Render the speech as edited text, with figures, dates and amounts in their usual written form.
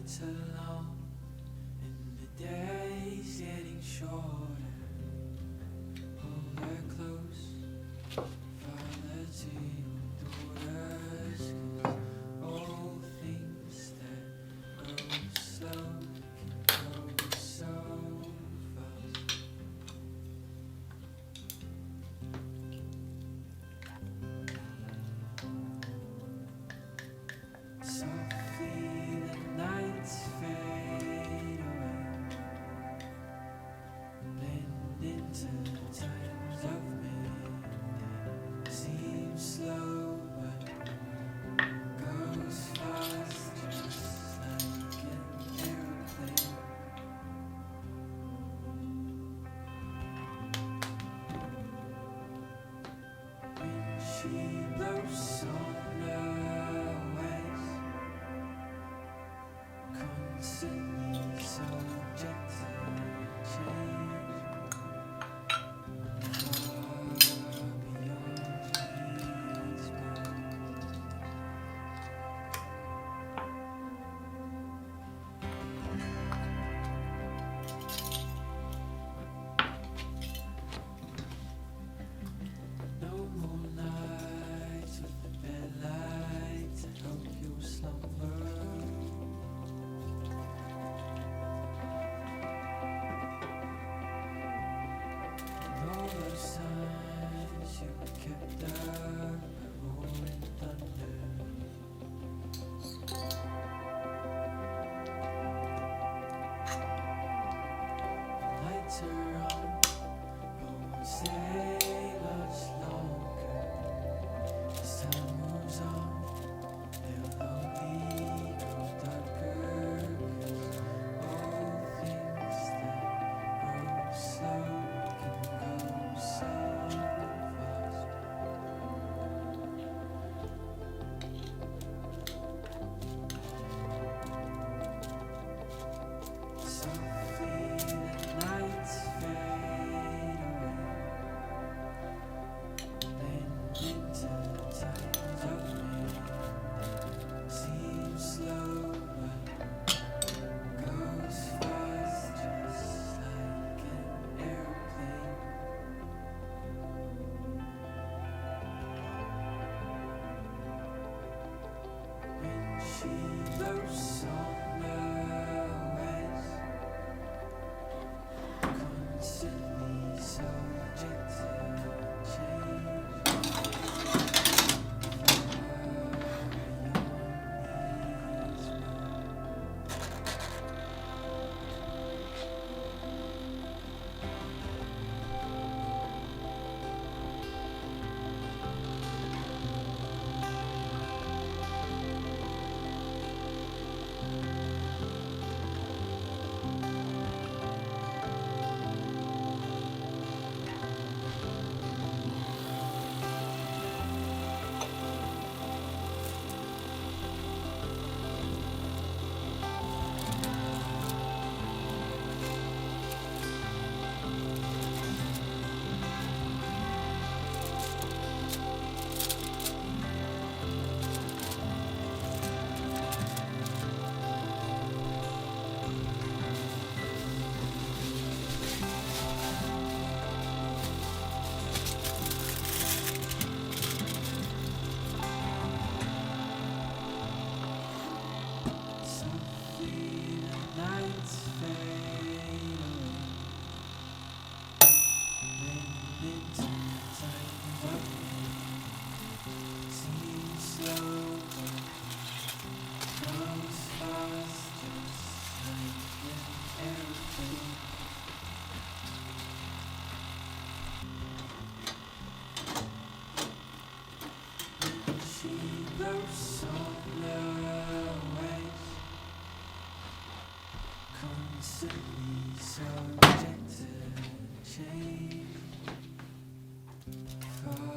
nights alone and the days getting shorter. Hold her close, father to your daughters, 'cause all things that go slow can go so fast. Softly the nights fade away, blend into times of midday. Seems slow but goes fast, just like an airplane. When she blows on her ways, constantly subject to change, far beyond his mind. No more nights with the bed light to help you slumber. All those times you were kept up by roaring thunder. The lights are on, but won't stay much longer. As time moves on, they'll only grow darker, 'cause all things that grow slow can go so fast. Softly the nights fade away, blend into times of midday. Seems slow but goes fast, just like an airplane. When she blows on her ways, constantly subject to change, far beyond his mind. Softly the nights fade away, blend into times of midday. Seems slow but goes fast, just like an airplane. When she blows on her ways, constantly subject to change, far